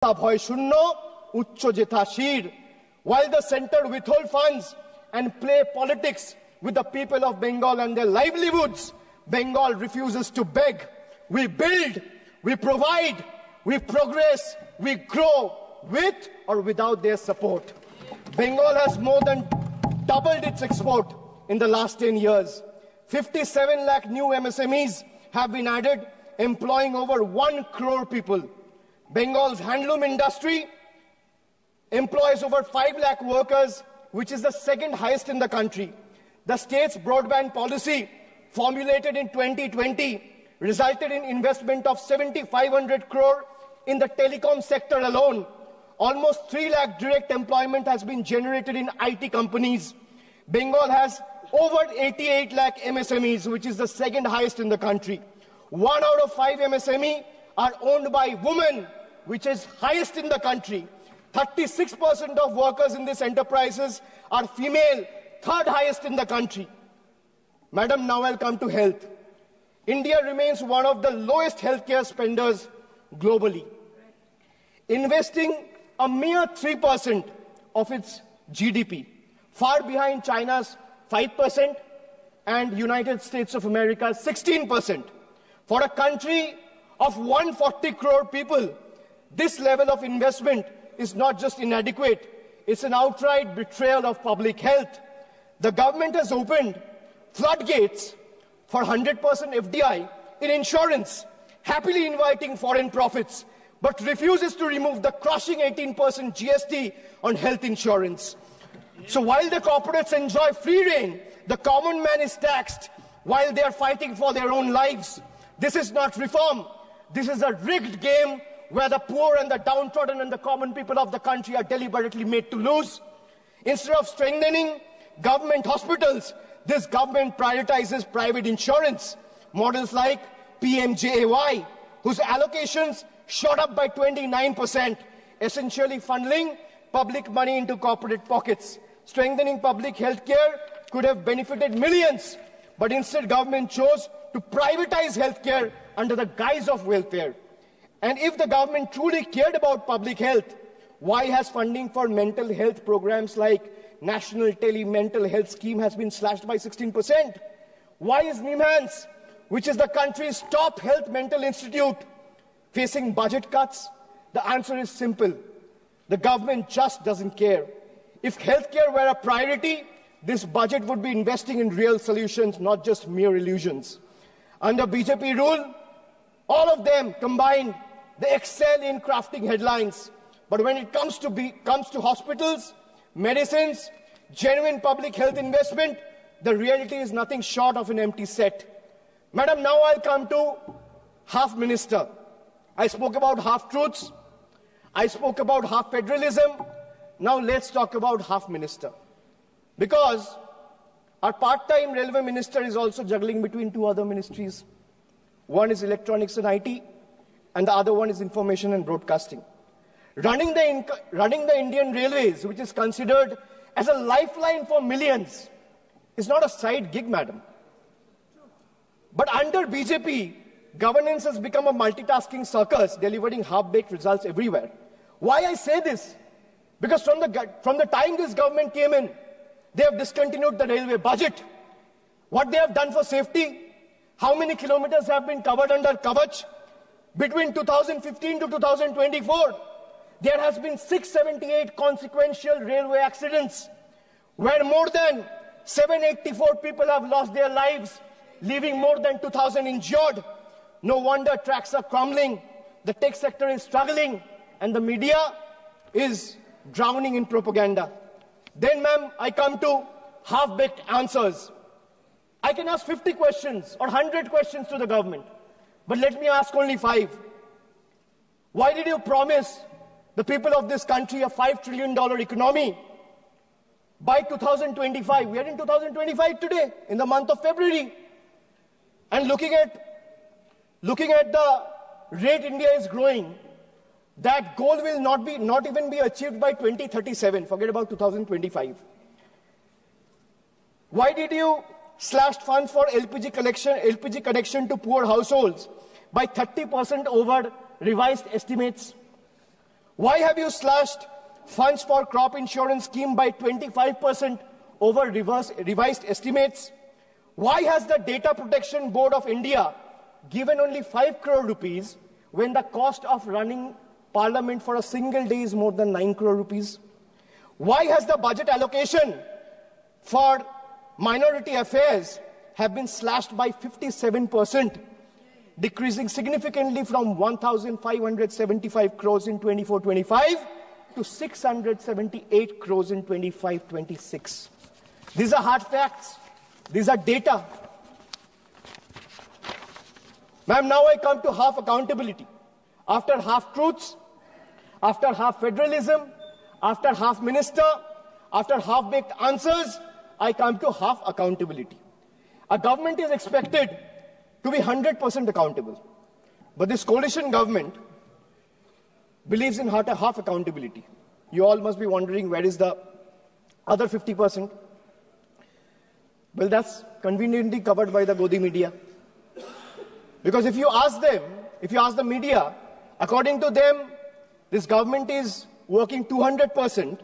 bhoy shunno, uchcho jetha shir. While the center withhold funds and play politics with the people of Bengal and their livelihoods, Bengal refuses to beg. We build, we provide, we progress, we grow with or without their support. Bengal has more than doubled its export in the last 10 years. 57 lakh new MSMEs have been added, employing over 1 crore people. Bengal's handloom industry employs over 5 lakh workers, which is the second highest in the country. The state's broadband policy, formulated in 2020, resulted in investment of 7,500 crore in the telecom sector alone. Almost 3 lakh direct employment has been generated in IT companies. Bengal has over 88 lakh MSMEs, which is the second highest in the country. 1 out of 5 MSME are owned by women, which is highest in the country. 36% of workers in these enterprises are female, third highest in the country. Madam, now I'll come to health. India remains one of the lowest healthcare spenders globally, investing a mere 3% of its GDP, far behind China's 5% and United States of America's 16%. For a country of 140 crore people, this level of investment is not just inadequate, it's an outright betrayal of public health. The government has opened floodgates for 100% FDI in insurance, happily inviting foreign profits, but refuses to remove the crushing 18% GST on health insurance. So while the corporates enjoy free rein, the common man is taxed while they are fighting for their own lives. This is not reform. This is a rigged game where the poor and the downtrodden and the common people of the country are deliberately made to lose. Instead of strengthening government hospitals, this government prioritizes private insurance. Models like PMJAY, whose allocations shot up by 29%, essentially funneling public money into corporate pockets. Strengthening public health care could have benefited millions, but instead government chose to privatize health care under the guise of welfare. And if the government truly cared about public health, why has funding for mental health programs like National Tele-Mental Health Scheme has been slashed by 16%? Why is NIMHANS, which is the country's top health mental institute, facing budget cuts? The answer is simple. The government just doesn't care. If healthcare were a priority, this budget would be investing in real solutions, not just mere illusions. Under BJP rule, all of them combined, they excel in crafting headlines. But when it comes to hospitals, medicines, genuine public health investment, the reality is nothing short of an empty set. Madam, now I'll come to half minister. I spoke about half truths. I spoke about half federalism. Now let's talk about half minister. Because our part-time railway minister is also juggling between 2 other ministries. One is electronics and IT, and the other one is information and broadcasting. Running the Indian Railways, which is considered as a lifeline for millions, is not a side gig, madam. But under BJP, governance has become a multitasking circus, delivering half-baked results everywhere. Why I say this? Because from the time this government came in, they have discontinued the railway budget. What they have done for safety? How many kilometers have been covered under Kavach? Between 2015 to 2024, there has been 678 consequential railway accidents, where more than 784 people have lost their lives, leaving more than 2,000 injured. No wonder tracks are crumbling, the tech sector is struggling, and the media is drowning in propaganda. Then, ma'am, I come to half-baked answers. I can ask 50 questions or 100 questions to the government, but let me ask only 5. Why did you promise the people of this country a $5 trillion economy by 2025? We are in 2025 today, in the month of February. And looking at the rate India is growing, that goal will not even be achieved by 2037. Forget about 2025. Why did you slash funds for LPG connection to poor households by 30% over revised estimates? Why have you slashed funds for crop insurance scheme by 25% over revised estimates? Why has the Data Protection Board of India given only 5 crore rupees when the cost of running Parliament for a single day is more than 9 crore rupees? Why has the budget allocation for minority affairs have been slashed by 57%, decreasing significantly from 1,575 crores in 24-25 to 678 crores in 25-26. These are hard facts. These are data. Ma'am, now I come to half accountability. After half truths, after half federalism, after half minister, after half-baked answers, I come to half accountability. A government is expected to be 100% accountable. But this coalition government believes in half accountability. You all must be wondering, where is the other 50%? Well, that's conveniently covered by the Godi media. Because if you ask them, if you ask the media, according to them, this government is working 200%,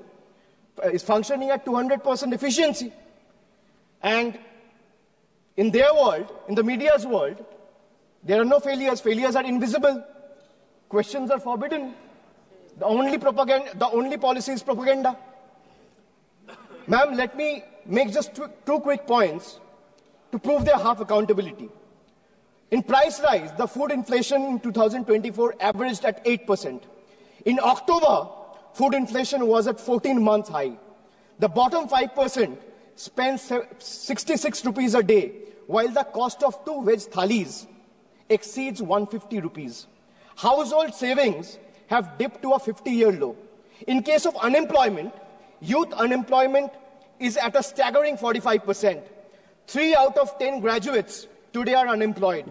is functioning at 200% efficiency. And in their world, in the media's world, there are no failures. Failures are invisible. Questions are forbidden. The only policy is propaganda. Ma'am, let me make just two quick points to prove their half accountability. In price rise, the food inflation in 2024 averaged at 8%. In October, food inflation was at 14-month high. The bottom 5% spends 66 rupees a day, while the cost of 2 veg thalis exceeds 150 rupees. Household savings have dipped to a 50-year low. In case of unemployment, youth unemployment is at a staggering 45%. 3 out of 10 graduates today are unemployed.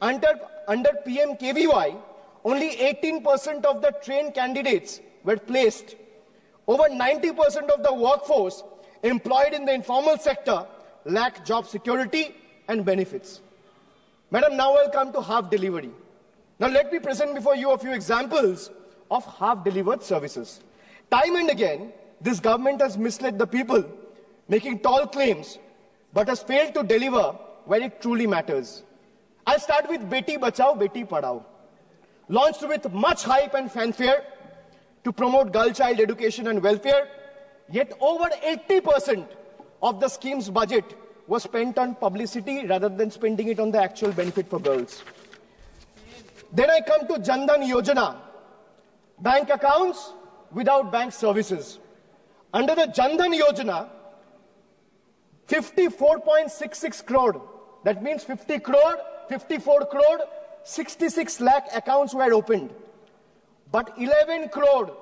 Under PMKVY, only 18% of the trained candidates were placed. Over 90% of the workforce employed in the informal sector lack job security and benefits. Madam, now I'll come to half delivery. Now let me present before you a few examples of half delivered services. Time and again, this government has misled the people, making tall claims, but has failed to deliver where it truly matters. I'll start with Beti Bachao, Beti Padhao. Launched with much hype and fanfare to promote girl child education and welfare, yet over 80% of the scheme's budget was spent on publicity rather than spending it on the actual benefit for girls. Then I come to Jan Dhan Yojana, bank accounts without bank services. Under the Jan Dhan Yojana, 54.66 crore, that means 50 crore, 54 crore, 66 lakh accounts were opened. But 11 crore,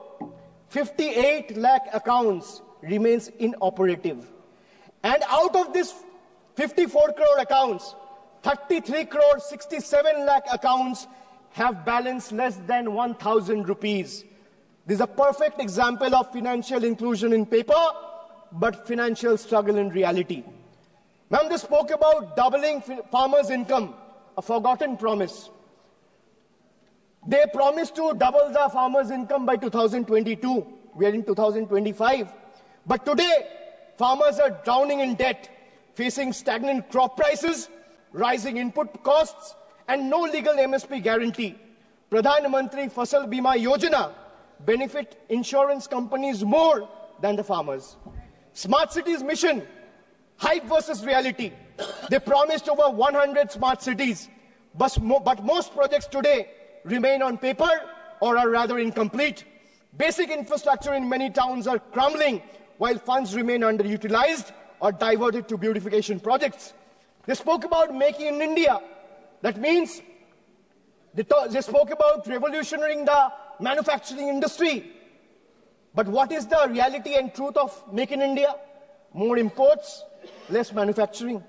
58 lakh accounts remains inoperative. And out of this 54 crore accounts, 33 crore, 67 lakh accounts have balance less than 1,000 rupees. This is a perfect example of financial inclusion in paper, but financial struggle in reality. Ma'am, they spoke about doubling farmers' income, a forgotten promise. They promised to double the farmers' income by 2022. We are in 2025. But today, farmers are drowning in debt, facing stagnant crop prices, rising input costs, and no legal MSP guarantee. Pradhan Mantri Fasal Bima Yojana benefit insurance companies more than the farmers. Smart Cities Mission, hype versus reality. They promised over 100 smart cities, but most projects today remain on paper or are rather incomplete. Basic infrastructure in many towns are crumbling, while funds remain underutilized or diverted to beautification projects. They spoke about making in India. That means they spoke about revolutionizing the manufacturing industry. But what is the reality and truth of Make in India? More imports, less manufacturing.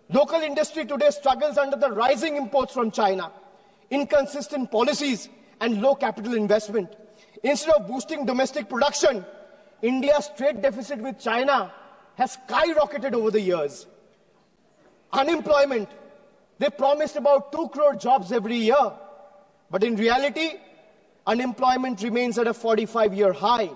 Local industry today struggles under the rising imports from China, inconsistent policies, and low capital investment. Instead of boosting domestic production, India's trade deficit with China has skyrocketed over the years. Unemployment, they promised about 2 crore jobs every year. But in reality, unemployment remains at a 45-year high.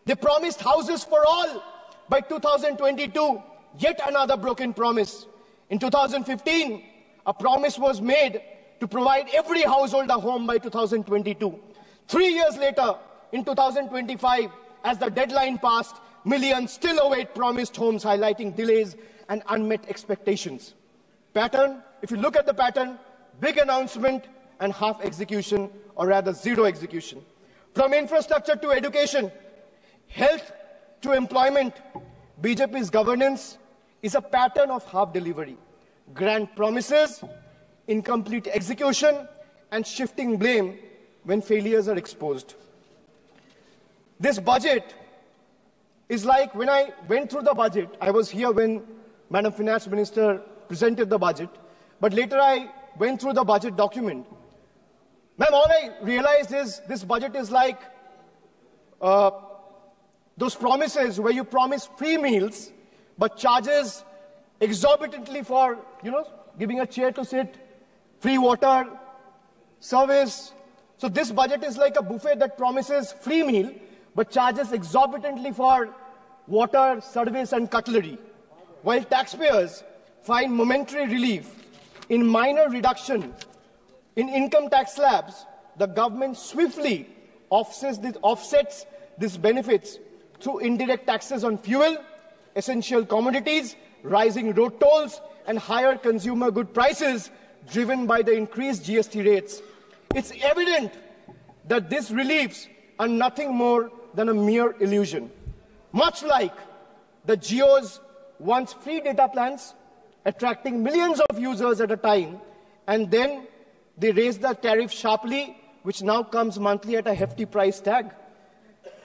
They promised houses for all by 2022, yet another broken promise. In 2015, a promise was made to provide every household a home by 2022. 3 years later, in 2025, as the deadline passed, millions still await promised homes, highlighting delays and unmet expectations. Pattern, if you look at the pattern, big announcement and half execution, or rather zero execution. From infrastructure to education, health to employment, BJP's governance is a pattern of half delivery. Grand promises, incomplete execution, and shifting blame when failures are exposed. This budget is like when I went through the budget, I was here when Madam Finance Minister presented the budget, but later I went through the budget document. Ma'am, all I realized is this budget is like those promises where you promise free meals, but charges exorbitantly for, giving a chair to sit, free water, service. So this budget is like a buffet that promises free meal, but charges exorbitantly for water, service, and cutlery. While taxpayers find momentary relief in minor reduction in income tax slabs, the government swiftly offsets these benefits through indirect taxes on fuel, essential commodities, rising road tolls, and higher consumer good prices driven by the increased GST rates. It's evident that these reliefs are nothing more than a mere illusion. Much like the Jio's once free data plans, attracting millions of users at a time, and then they raise the tariff sharply, which now comes monthly at a hefty price tag.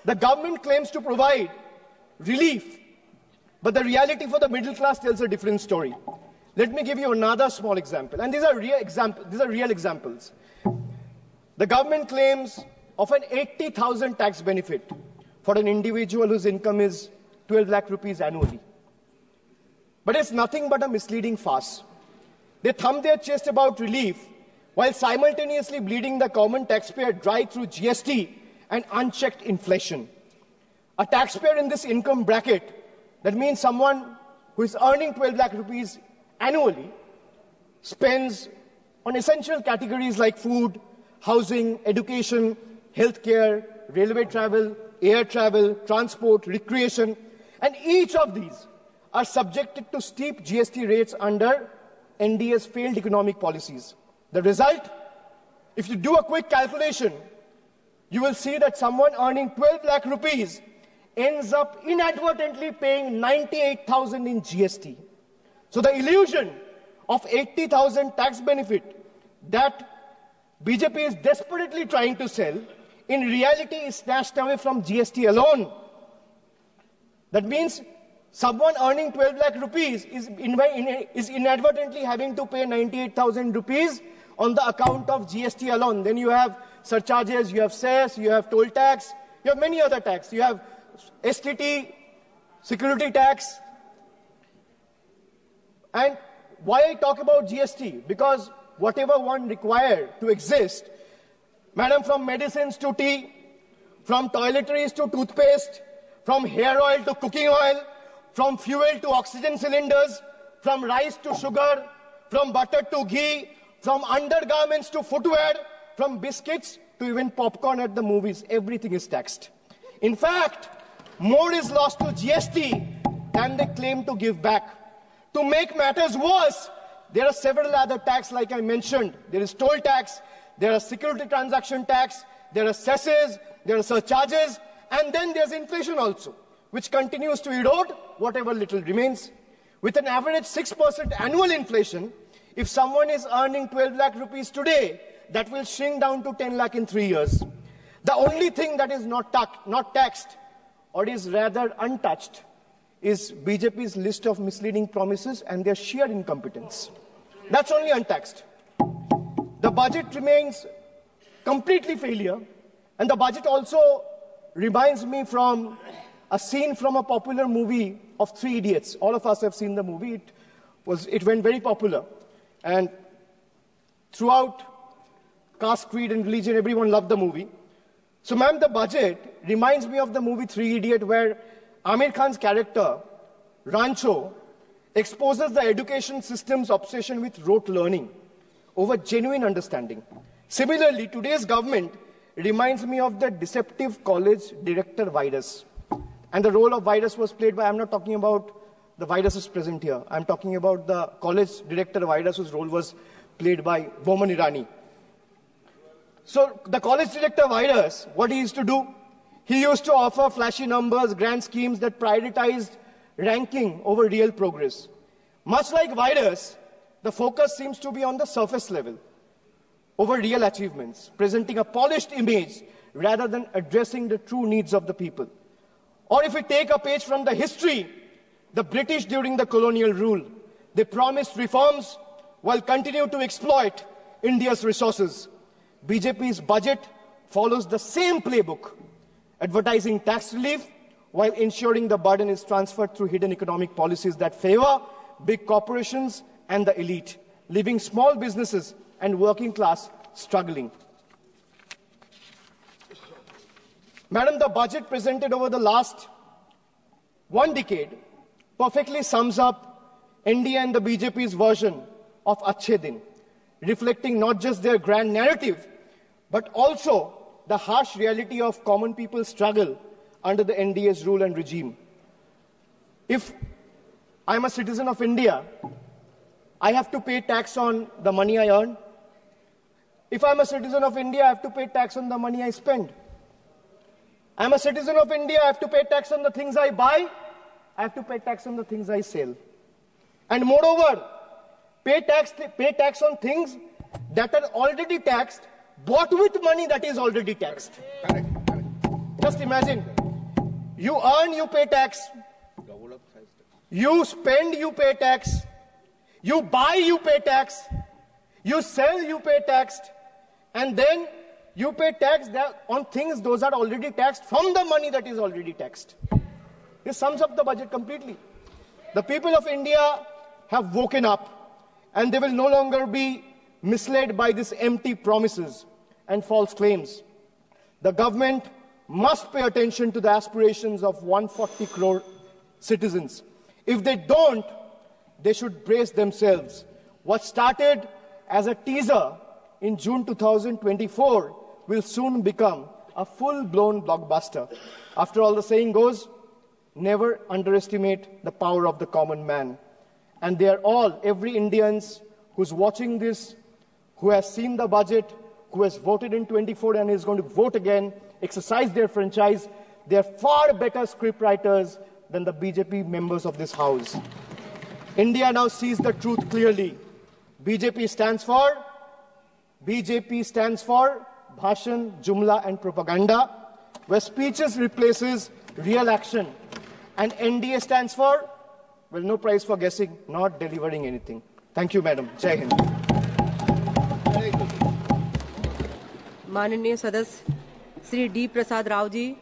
The government claims to provide relief, but the reality for the middle class tells a different story. Let me give you another small example, and these are real examples. The government claims of an 80,000 tax benefit for an individual whose income is 12 lakh rupees annually. But it's nothing but a misleading farce. They thumb their chest about relief while simultaneously bleeding the common taxpayer dry through GST and unchecked inflation. A taxpayer in this income bracket, that means someone who is earning 12 lakh rupees annually, spends on essential categories like food, housing, education, healthcare, railway travel, air travel, transport, recreation, and each of these are subjected to steep GST rates under NDA's failed economic policies. The result, if you do a quick calculation, you will see that someone earning 12 lakh rupees ends up inadvertently paying 98,000 in GST. So the illusion of 80,000 tax benefit that BJP is desperately trying to sell, in reality is snatched away from GST alone. That means someone earning 12 lakh rupees is inadvertently having to pay 98,000 rupees on the account of GST alone. Then you have surcharges, you have cess, you have toll tax, you have many other tax. You have STT, security tax. And why I talk about GST? Because whatever one required to exist, madam, from medicines to tea, from toiletries to toothpaste, from hair oil to cooking oil, from fuel to oxygen cylinders, from rice to sugar, from butter to ghee, from undergarments to footwear, from biscuits to even popcorn at the movies, everything is taxed. In fact, more is lost to GST than they claim to give back. To make matters worse, there are several other taxes like I mentioned. There is toll tax, there are security transaction tax, there are cesses, there are surcharges, and then there's inflation also, which continues to erode whatever little remains. With an average 6% annual inflation, if someone is earning 12 lakh rupees today, that will shrink down to 10 lakh in 3 years. The only thing that is not taxed, or is rather untouched, is BJP's list of misleading promises and their sheer incompetence. That's only untaxed. The budget remains completely failure, and the budget also reminds me from a scene from a popular movie of Three Idiots. All of us have seen the movie. It went very popular. And throughout caste, creed, and religion, everyone loved the movie. So, ma'am, the budget reminds me of the movie Three Idiots, where Amir Khan's character, Rancho, exposes the education system's obsession with rote learning over genuine understanding. Similarly, today's government reminds me of the deceptive college director virus. And the role of virus was played by, I'm not talking about the viruses present here, I'm talking about the college director virus whose role was played by Boman Irani. So the college director virus, what he used to do? He used to offer flashy numbers, grand schemes that prioritized ranking over real progress. Much like virus, the focus seems to be on the surface level over real achievements, presenting a polished image rather than addressing the true needs of the people. Or if we take a page from the history, the British during the colonial rule, they promised reforms while continuing to exploit India's resources. BJP's budget follows the same playbook, advertising tax relief while ensuring the burden is transferred through hidden economic policies that favor big corporations and the elite, leaving small businesses and working class struggling. Madam, the budget presented over the last one decade perfectly sums up India and the BJP's version of Achhe Din, reflecting not just their grand narrative, but also the harsh reality of common people's struggle under the NDA's rule and regime. If I'm a citizen of India, I have to pay tax on the money I earn. If I'm a citizen of India, I have to pay tax on the money I spend. I'm a citizen of India, I have to pay tax on the things I buy, I have to pay tax on the things I sell. And moreover, pay tax on things that are already taxed, bought with money that is already taxed. Correct. Just imagine, you earn, you pay tax. You spend, you pay tax. You buy, you pay tax. You sell, you pay tax. And then you pay tax on things those are already taxed from the money that is already taxed. This sums up the budget completely. The people of India have woken up, and they will no longer be misled by these empty promises and false claims. The government must pay attention to the aspirations of 140 crore citizens. If they don't, they should brace themselves. What started as a teaser in June 2024 will soon become a full-blown blockbuster. After all, the saying goes, never underestimate the power of the common man. And they are all, every Indian who's watching this, who has seen the budget, who has voted in 24 and is going to vote again, exercise their franchise, they are far better scriptwriters than the BJP members of this House. India now sees the truth clearly. BJP stands for Bhashan, Jumla and Propaganda, where speeches replaces real action. And NDA stands for, well, no prize for guessing, not delivering anything. Thank you, Madam. Jai Hind. माननीय सदस्य Shri D Prasad Rao ji.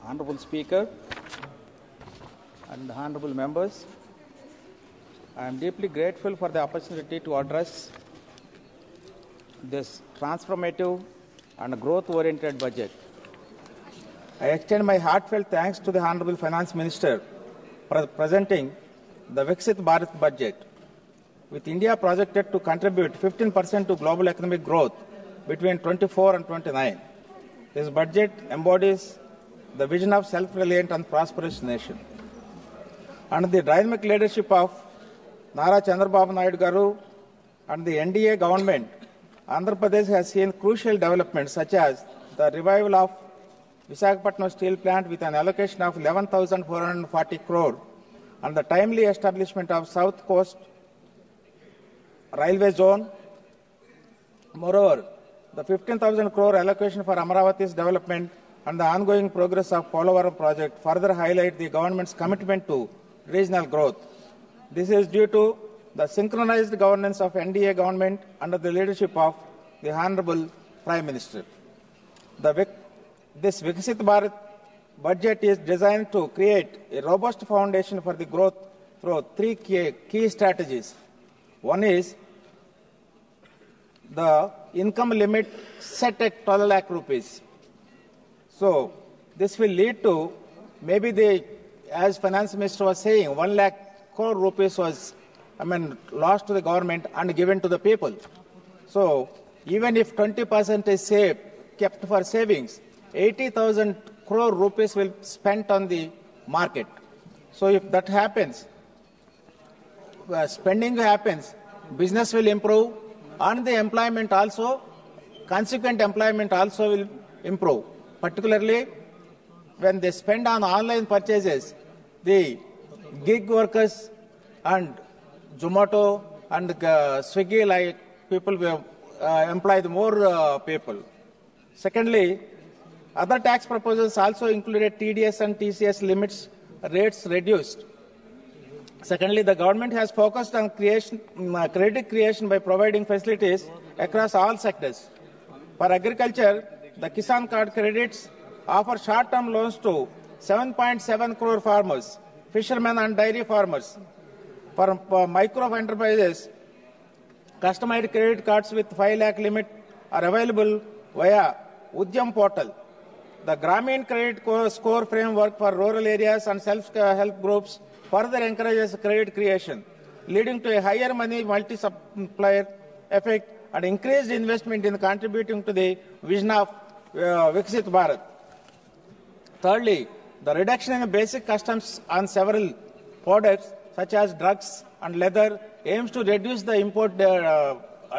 Honorable Speaker and honorable members, I am deeply grateful for the opportunity to address this transformative and growth-oriented budget. I extend my heartfelt thanks to the Honorable Finance Minister for presenting the Viksit Bharat budget. With India projected to contribute 15% to global economic growth between 24 and 29, this budget embodies the vision of self-reliant and prosperous nation. Under the dynamic leadership of Nara Chandrababu Naidu Garu and the NDA government, Andhra Pradesh has seen crucial developments such as the revival of Visakhapatnam Steel Plant with an allocation of 11,440 crore and the timely establishment of South Coast Railway Zone. Moreover, the 15,000 crore allocation for Amaravati's development and the ongoing progress of Polavaram project further highlight the government's commitment to regional growth. This is due to the synchronized governance of NDA government under the leadership of the Honorable Prime Minister. This Viksit Bharat budget is designed to create a robust foundation for the growth through three key strategies. One is the income limit set at 12 lakh rupees. So this will lead to maybe as Finance Minister was saying, 1 lakh crore rupees was, lost to the government and given to the people. So even if 20% is kept for savings, 80,000 crore rupees will be spent on the market. So if that happens, spending happens, business will improve, and the employment also, consequent employment also will improve. Particularly when they spend on online purchases, the gig workers and Zomato and Swiggy like people will employ more people. Secondly, other tax proposals also included TDS and TCS rates reduced. Secondly, the government has focused on credit creation by providing facilities across all sectors. For agriculture, the Kisan Card credits offer short-term loans to 7.7 crore farmers, fishermen and dairy farmers. For micro enterprises, customized credit cards with 5 lakh limit are available via Udyam portal. The Grameen Credit Score framework for rural areas and self-help groups further encourages credit creation, leading to a higher money multiplier effect and increased investment in contributing to the vision of Viksit Bharat. Thirdly, the reduction in basic customs on several products such as drugs and leather aims to reduce the import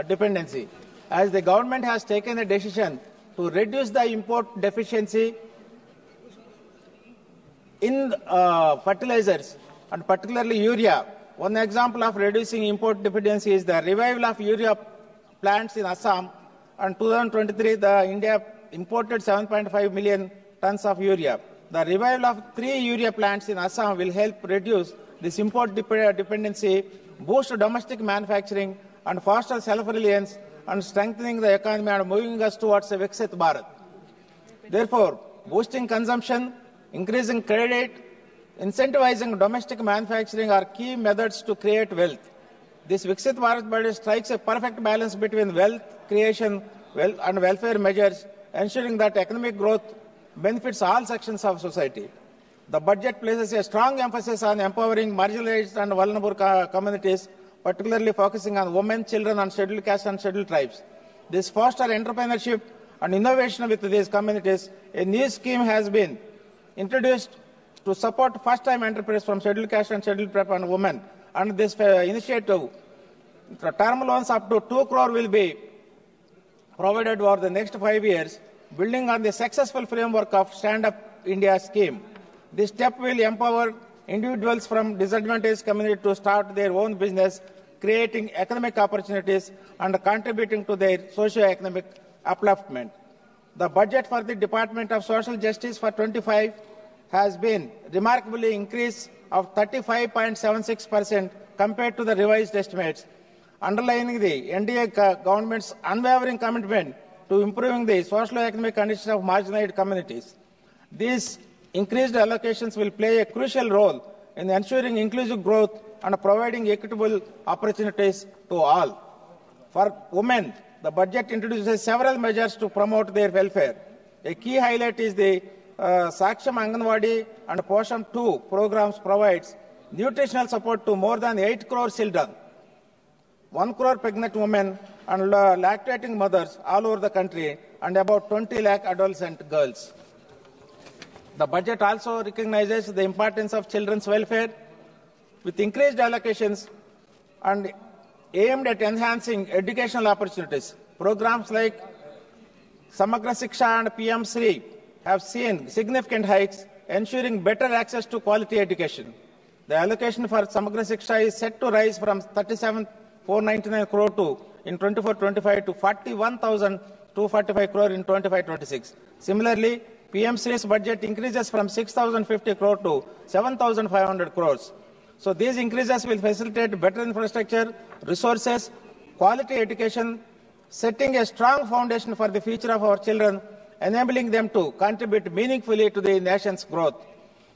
dependency. As the government has taken a decision to reduce the import deficiency in fertilizers and particularly urea. One example of reducing import dependency is the revival of urea plants in Assam. In 2023, India imported 7.5 million tons of urea. The revival of 3 urea plants in Assam will help reduce this import dependency, boost domestic manufacturing, and foster self-reliance and strengthening the economy and moving us towards a Viksit Bharat. Therefore, boosting consumption, increasing credit, incentivizing domestic manufacturing are key methods to create wealth. This Viksit Bharat budget strikes a perfect balance between wealth creation and welfare measures, ensuring that economic growth benefits all sections of society. The budget places a strong emphasis on empowering marginalized and vulnerable communities, particularly focusing on women, children, and scheduled castes and scheduled tribes. This fosters entrepreneurship and innovation with these communities. A new scheme has been introduced to support first-time entrepreneurs from scheduled caste and scheduled tribe and women. And this initiative, the term loans up to 2 crore will be provided over the next 5 years, building on the successful framework of Stand Up India scheme. This step will empower individuals from disadvantaged communities to start their own business, creating economic opportunities and contributing to their socio-economic upliftment. The budget for the Department of Social Justice for 25 has been remarkably increased of 35.76% compared to the revised estimates, underlining the NDA government's unwavering commitment to improving the socio-economic conditions of marginalized communities. These increased allocations will play a crucial role in ensuring inclusive growth and providing equitable opportunities to all. For women, the budget introduces several measures to promote their welfare. A key highlight is the Saksham Anganwadi and Posham 2 programs provides nutritional support to more than 8 crore children, 1 crore pregnant women and lactating mothers all over the country, and about 20 lakh adolescent girls. The budget also recognizes the importance of children's welfare with increased allocations and aimed at enhancing educational opportunities. Programs like Samagra Shiksha and PM Shri have seen significant hikes, ensuring better access to quality education. The allocation for Samagra Shiksha is set to rise from 37,499 crore in 24-25 to 41,245 crore in 25-26. Similarly, PM Shri's budget increases from 6,050 crore to 7,500 crores. So these increases will facilitate better infrastructure, resources, quality education, setting a strong foundation for the future of our children, enabling them to contribute meaningfully to the nation's growth.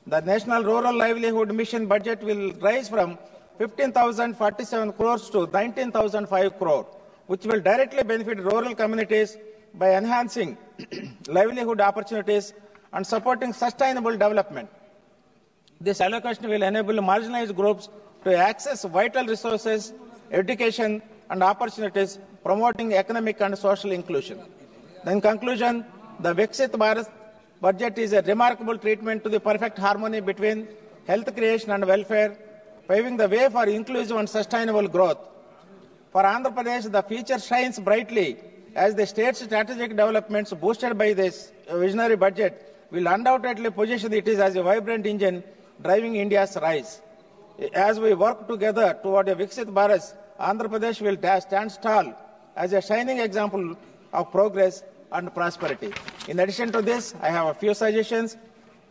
The National Rural Livelihood Mission budget will rise from 15,047 crores to 19,005 crore, which will directly benefit rural communities by enhancing livelihood opportunities and supporting sustainable development. This allocation will enable marginalized groups to access vital resources, education, and opportunities, promoting economic and social inclusion. In conclusion, the Viksit Bharat budget is a remarkable treatment to the perfect harmony between health creation and welfare, paving the way for inclusive and sustainable growth. For Andhra Pradesh, the future shines brightly as the state's strategic developments boosted by this visionary budget will undoubtedly position it as a vibrant engine driving India's rise. As we work together toward a Viksit Bharat, Andhra Pradesh will stand tall as a shining example of progress and prosperity. In addition to this, I have a few suggestions.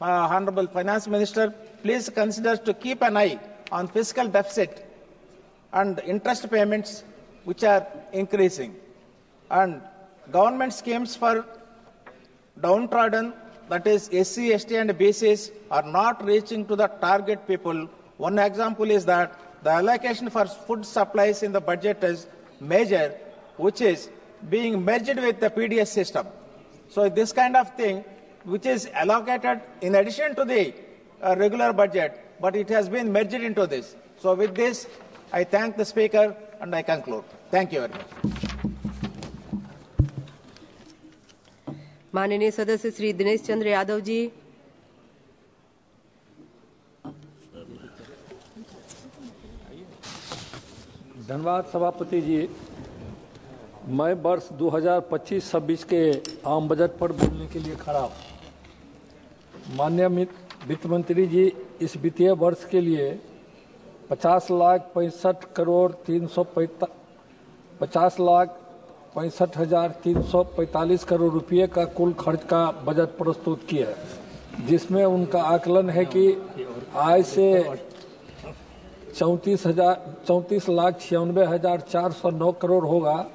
Honorable Finance Minister, please consider to keep an eye on fiscal deficit and interest payments which are increasing. And government schemes for downtrodden, that is SC, ST and BCs, are not reaching to the target people. One example is that the allocation for food supplies in the budget is major, which is being merged with the PDS system. So this kind of thing, which is allocated in addition to the regular budget, but it has been merged into this. So with this, I thank the Speaker and I conclude. Thank you very much. माननीय सदस्य श्री दिनेश चंद्र यादव जी। धन्यवाद सभापति जी। मैं वर्ष 2025-26 के आम budget पर बोलने के लिए खड़ा हूँ। माननीय वित्त मंत्री जी, इस वित्तीय वर्ष के लिए 50,65,345 करोड़ रुपये का कुल खर्च का बजट प्रस्तुत किया है, जिसमें उनका आकलन है कि आय से 34,96,409 करोड़ होगा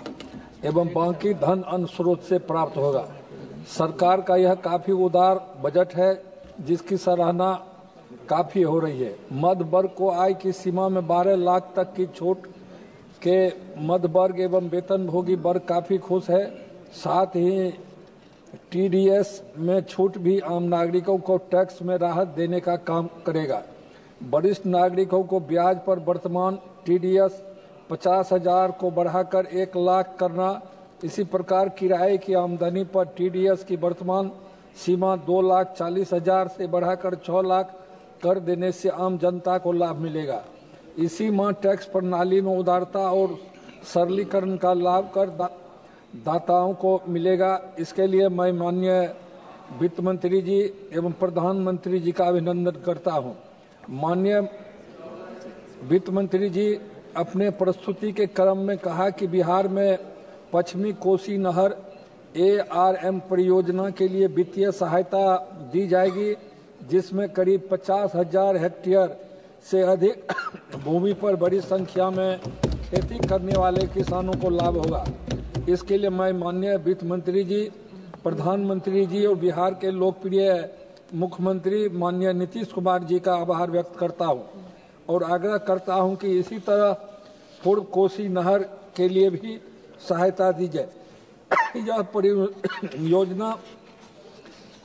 एवं बाकी धन अन्य स्रोत से प्राप्त होगा। सरकार का यह काफी उदार बजट है, जिसकी सराहना काफी हो रही है। मध्य वर्ग को आय की सीमा में 12 लाख तक की छूट के मध्य वर्ग एवं वेतनभोगी वर्ग काफी खुश है। साथ ही टीडीएस में छूट भी आम नागरिकों को टैक्स में राहत देने का काम करेगा। वरिष्ठ नागरिकों को ब्याज पर वर्तमान टीडीएस 50,000 को बढ़ाकर 1 लाख करना, इसी प्रकार किराए की आमदनी पर टीडीएस की वर्तमान सीमा 2,40,000 से बढ़ाकर 6 लाख कर देने से आम जनता को लाभ मिलेगा। इसी माह टैक्स प्रणाली में उदारता और सरलीकरण का लाभ कर दाताओं को मिलेगा। इसके लिए मैं माननीय वित्त मंत्री जी एवं प्रधानमंत्री जी का अभिनंदन करता हूं। माननीय वित्त मंत्री जी अपने प्रस्तुति के क्रम में कहा कि बिहार में पश्चिमी कोसी नहर ARM परियोजना के लिए वित्तीय सहायता दी जाएगी, जिसमें करीब 50,000 हेक्टेयर से अधिक भूमि पर बड़ी संख्या में खेती करने वाले किसानों को लाभ होगा। इसके लिए मैं माननीय वित्त मंत्री जी, प्रधानमंत्री जी और बिहार के लोकप्रिय मुख्यमंत्री माननीय नीतीश कुमार जी का आभार व्यक्त करता हूं और आग्रह करता हूं कि इसी तरह पूर्व कोसी नहर के लिए भी सहायता दी जाए। यह परियोजना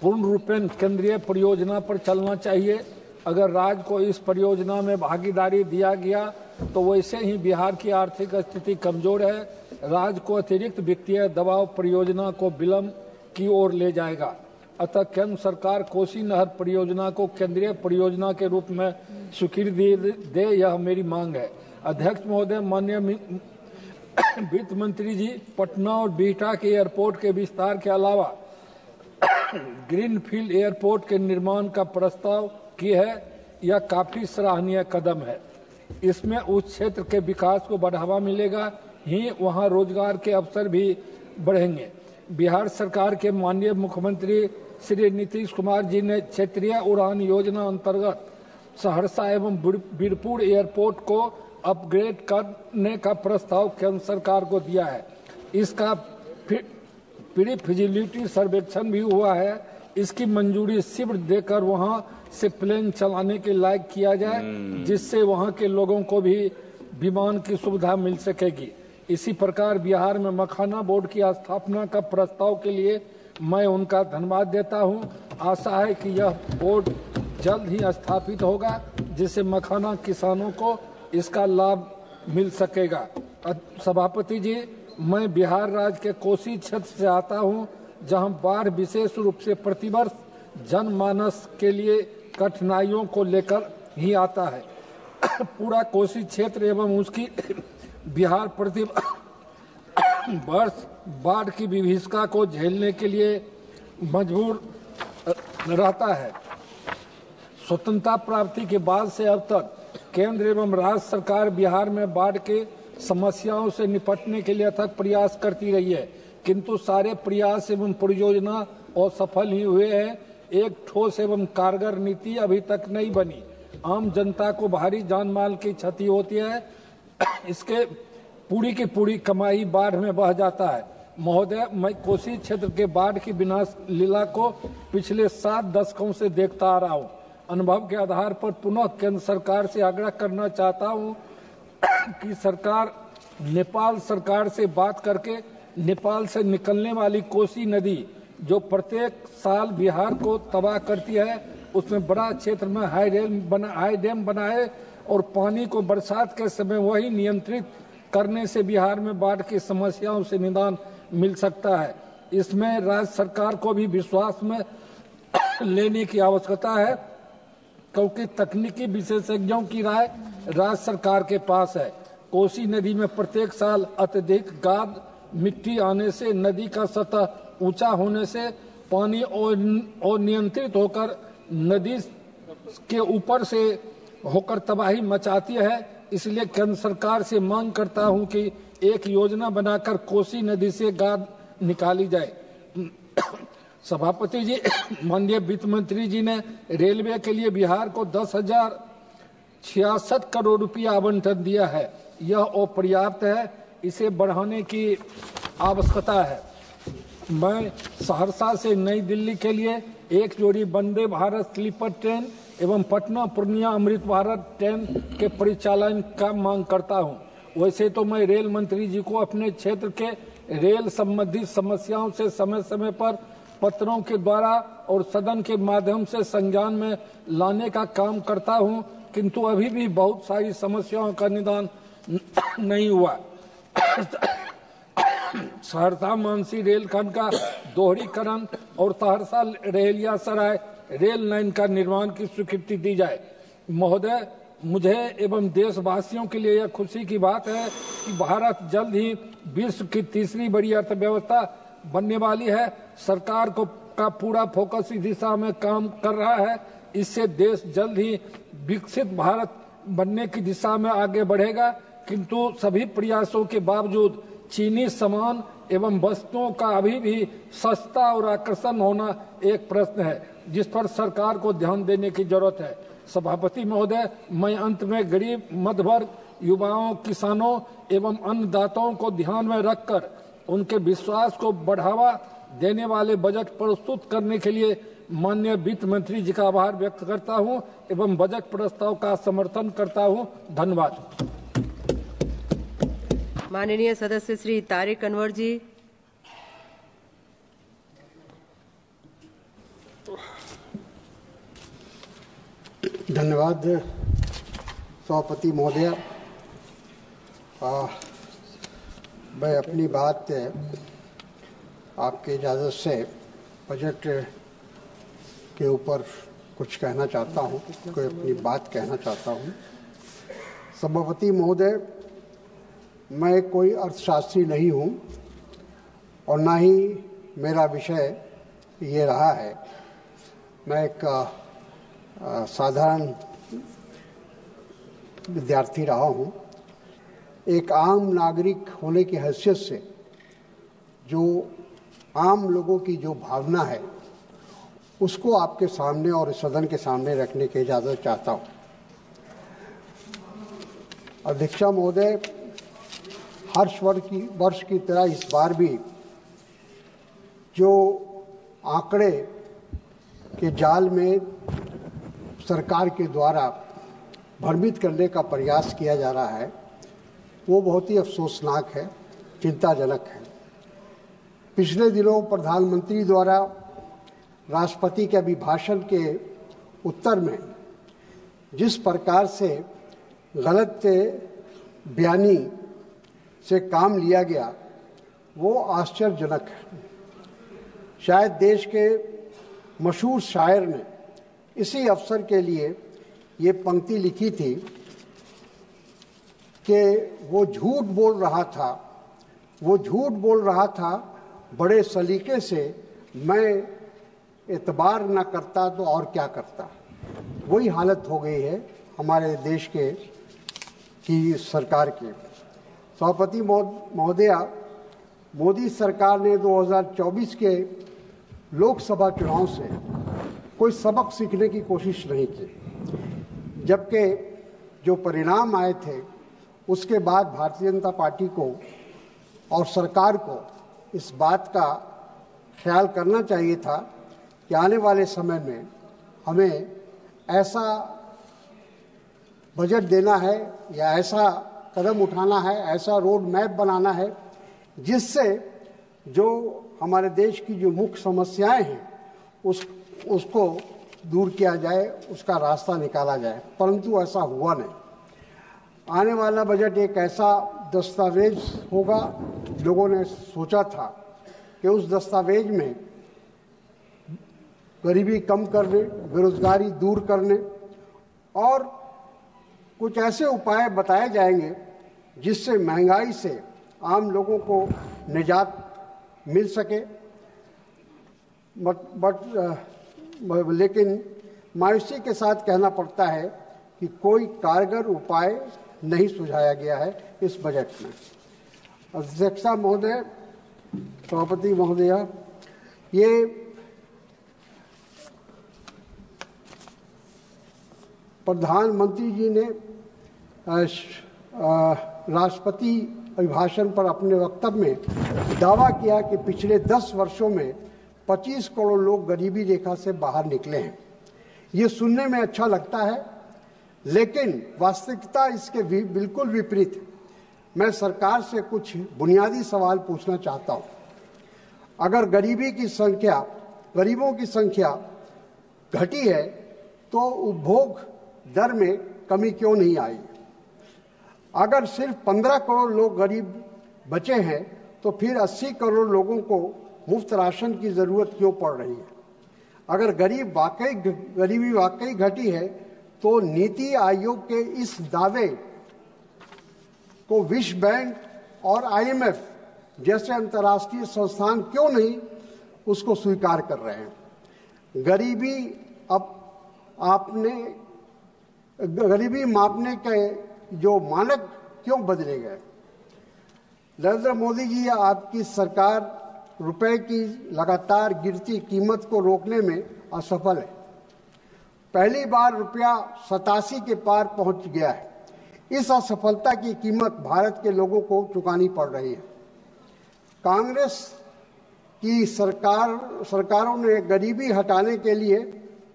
पूर्ण रूपेण केंद्रीय परियोजना पर चलना चाहिए। अगर राज्य को इस परियोजना में भागीदारी दिया गया तो वैसे ही बिहार की आर्थिक स्थिति कमजोर है। राज्य को अतिरिक्त वित्तीय दबाव परियोजना को विलंब की ओर ले जाएगा। अतः केंद्र सरकार कोसी नहर परियोजना को केंद्रीय परियोजना के रूप में स्वीकृति दे, यह मेरी मांग है। अध्यक्ष महोदय, माननीय वित्त मंत्री जी, पटना और बिहटा के एयरपोर्ट के विस्तार के अलावा ग्रीनफील्ड एयरपोर्ट के निर्माण का प्रस्ताव किया है। यह काफी सराहनीय कदम है। इसमें उस क्षेत्र के विकास को बढ़ावा मिलेगा, ही वहां रोजगार के अवसर भी बढ़ेंगे। बिहार सरकार के माननीय मुख्यमंत्री श्री नीतीश कुमार जी ने क्षेत्रीय उड़ान योजना अंतर्गत सहरसा एवं बीरपुर एयरपोर्ट को अपग्रेड करने का प्रस्ताव केंद्र सरकार को दिया है। इसका प्री फिजिबिलिटी सर्वेक्षण भी हुआ है, इसकी मंजूरी सिर्फ देकर वहां से प्लेन चलाने के लायक किया जाए, जिससे वहां के लोगों को भी विमान की सुविधा मिल सकेगी। इसी प्रकार बिहार में मखाना बोर्ड की स्थापना का प्रस्ताव के लिए मैं उनका धन्यवाद देता हूं। आशा है कि यह बोर्ड जल्द ही स्थापित होगा, जिससे मखाना किसानों को इसका लाभ मिल सकेगा। सभापति जी, मैं बिहार राज्य के कोसी क्षेत्र से आता हूं, जहां बाढ़ विशेष रूप से प्रतिवर्ष जनमानस के लिए कठिनाइयों को लेकर ही आता है। पूरा कोसी क्षेत्र एवं उसकी बिहार प्रति वर्ष बाढ़ की विभीषिका को झेलने के लिए मजबूर रहता है। स्वतंत्रता प्राप्ति के बाद से अब तक केंद्र एवं राज्य सरकार बिहार में बाढ़ के समस्याओं से निपटने के लिए अथक प्रयास करती रही है, किंतु सारे प्रयास एवं परियोजना असफल ही हुए हैं। एक ठोस एवं कारगर नीति अभी तक नहीं बनी। आम जनता को भारी जान माल की क्षति होती है, इसके पूरी की पूरी कमाई बाढ़ में बह जाता है। महोदय, मैं कोसी क्षेत्र के बाढ़ की विनाश लीला को पिछले 7 दशकों से देखता आ रहा हूँ। अनुभव के आधार पर पुनः केंद्र सरकार से आग्रह करना चाहता हूँ कि सरकार नेपाल सरकार से बात करके नेपाल से निकलने वाली कोसी नदी, जो प्रत्येक साल बिहार को तबाह करती है, उसमें बड़ा क्षेत्र में हाई डैम बनाए और पानी को बरसात के समय वही नियंत्रित करने से बिहार में बाढ़ की समस्याओं से निदान मिल सकता है। इसमें राज्य सरकार को भी विश्वास में लेने की आवश्यकता है, क्योंकि तकनीकी विशेषज्ञों की राय राज्य सरकार के पास है। कोसी नदी में प्रत्येक साल अत्यधिक गाद मिट्टी आने से नदी का सतह ऊंचा होने से पानी अनियंत्रित होकर नदी के ऊपर से होकर तबाही मचाती है। इसलिए केंद्र सरकार से मांग करता हूं कि एक योजना बनाकर कोसी नदी से गाद निकाली जाए। सभापति जी, माननीय वित्त मंत्री जी ने रेलवे के लिए बिहार को 10,066 करोड़ रुपया आवंटन दिया है। यह अपर्याप्त है, इसे बढ़ाने की आवश्यकता है। मैं सहरसा से नई दिल्ली के लिए एक जोड़ी वंदे भारत स्लीपर ट्रेन एवं पटना पूर्णिया अमृत भारत ट्रेन के परिचालन का मांग करता हूं। वैसे तो मैं रेल मंत्री जी को अपने क्षेत्र के रेल संबंधी समस्याओं से समय समय पर पत्रों के द्वारा और सदन के माध्यम से संज्ञान में लाने का काम करता हूं, किंतु अभी भी बहुत सारी समस्याओं का निदान नहीं हुआ। सहरसा मानसी रेलखंड का दोहरीकरण और सहरसा रेलिया सराय रेल लाइन का निर्माण की स्वीकृति दी जाए। महोदय, मुझे एवं देशवासियों के लिए यह खुशी की बात है कि भारत जल्द ही विश्व की तीसरी बड़ी अर्थव्यवस्था बनने वाली है। सरकार का पूरा फोकस इस दिशा में काम कर रहा है। इससे देश जल्द ही विकसित भारत बनने की दिशा में आगे बढ़ेगा, किंतु सभी प्रयासों के बावजूद चीनी सामान एवं वस्तुओं का अभी भी सस्ता और आकर्षण होना एक प्रश्न है, जिस पर सरकार को ध्यान देने की जरूरत है। सभापति महोदय, मैं अंत में गरीब, मध्यवर्ग, युवाओं, किसानों एवं अन्नदाताओं को ध्यान में रखकर उनके विश्वास को बढ़ावा देने वाले बजट प्रस्तुत करने के लिए माननीय वित्त मंत्री जी का आभार व्यक्त करता हूं एवं बजट प्रस्ताव का समर्थन करता हूं। धन्यवाद। माननीय सदस्य श्री तारिक अनवर जी। धन्यवाद सभापति महोदय। मैं अपनी बात आपके इजाज़त से बजट के ऊपर कुछ कहना चाहता हूँ, कोई अपनी बात कहना चाहता हूँ। सभापति महोदय, मैं कोई अर्थशास्त्री नहीं हूँ और ना ही मेरा विषय ये रहा है। मैं एक साधारण विद्यार्थी रहा हूँ। एक आम नागरिक होने की हैसियत से जो आम लोगों की जो भावना है उसको आपके सामने और सदन के सामने रखने की इजाज़त चाहता हूँ। अध्यक्षा महोदय, हर वर्ष की तरह इस बार भी जो आंकड़े के जाल में सरकार के द्वारा भ्रमित करने का प्रयास किया जा रहा है वो बहुत ही अफसोसनाक है, चिंताजनक है। पिछले दिनों प्रधानमंत्री द्वारा राष्ट्रपति के अभिभाषण के उत्तर में जिस प्रकार से गलत बयानी से काम लिया गया वो आश्चर्यजनक है। शायद देश के मशहूर शायर ने इसी अवसर के लिए ये पंक्ति लिखी थी कि वो झूठ बोल रहा था बड़े सलीके से, मैं एतबार न करता तो और क्या करता। वही हालत हो गई है हमारे देश की सरकार की। सभापति महोदया, मोदी सरकार ने 2024 के लोकसभा चुनाव से कोई सबक सीखने की कोशिश नहीं की, जबकि जो परिणाम आए थे उसके बाद भारतीय जनता पार्टी को और सरकार को इस बात का ख्याल करना चाहिए था कि आने वाले समय में हमें ऐसा बजट देना है या ऐसा कदम उठाना है, ऐसा रोड मैप बनाना है जिससे जो हमारे देश की जो मुख्य समस्याएं हैं उसको दूर किया जाए, उसका रास्ता निकाला जाए, परंतु ऐसा हुआ नहीं। आने वाला बजट एक ऐसा दस्तावेज होगा, लोगों ने सोचा था कि उस दस्तावेज में गरीबी कम करने, बेरोजगारी दूर करने और कुछ ऐसे उपाय बताए जाएंगे जिससे महंगाई से आम लोगों को निजात मिल सके। लेकिन मायूसी के साथ कहना पड़ता है कि कोई कारगर उपाय नहीं सुझाया गया है इस बजट में। अध्यक्षा महोदय, सभापति महोदया, ये प्रधानमंत्री जी ने राष्ट्रपति अभिभाषण पर अपने वक्तव्य में दावा किया कि पिछले 10 वर्षों में 25 करोड़ लोग गरीबी रेखा से बाहर निकले हैं। ये सुनने में अच्छा लगता है, लेकिन वास्तविकता इसके बिल्कुल विपरीत है। मैं सरकार से कुछ बुनियादी सवाल पूछना चाहता हूँ। अगर गरीबों की संख्या घटी है तो उपभोग दर में कमी क्यों नहीं आई? अगर सिर्फ 15 करोड़ लोग गरीब बचे हैं तो फिर 80 करोड़ लोगों को मुफ्त राशन की जरूरत क्यों पड़ रही है? अगर गरीबी वाकई घटी है तो नीति आयोग के इस दावे को विश्व बैंक और IMF जैसे अंतर्राष्ट्रीय संस्थान क्यों नहीं उसको स्वीकार कर रहे हैं? गरीबी मापने के जो मानक क्यों बदले गए? नरेंद्र मोदी जी, आपकी सरकार रुपए की लगातार गिरती कीमत को रोकने में असफल है। पहली बार रुपया 87 के पार पहुंच गया है। इस असफलता की कीमत भारत के लोगों को चुकानी पड़ रही है। कांग्रेस की सरकारों ने गरीबी हटाने के लिए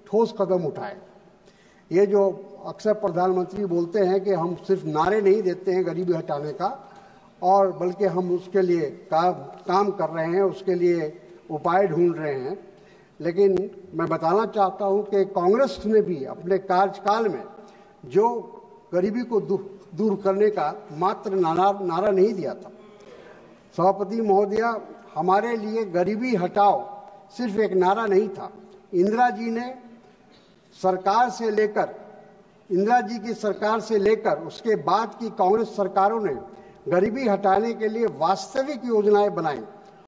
ठोस कदम उठाए। ये जो अक्सर प्रधानमंत्री बोलते हैं कि हम सिर्फ नारे नहीं देते हैं गरीबी हटाने का, और बल्कि हम उसके लिए काम कर रहे हैं, उसके लिए उपाय ढूंढ रहे हैं। लेकिन मैं बताना चाहता हूं कि कांग्रेस ने भी अपने कार्यकाल में जो गरीबी को दूर करने का मात्र नारा नहीं दिया था। सभापति महोदया, हमारे लिए गरीबी हटाओ सिर्फ एक नारा नहीं था। इंदिरा जी की सरकार से लेकर उसके बाद की कांग्रेस सरकारों ने गरीबी हटाने के लिए वास्तविक योजनाएं बनाई।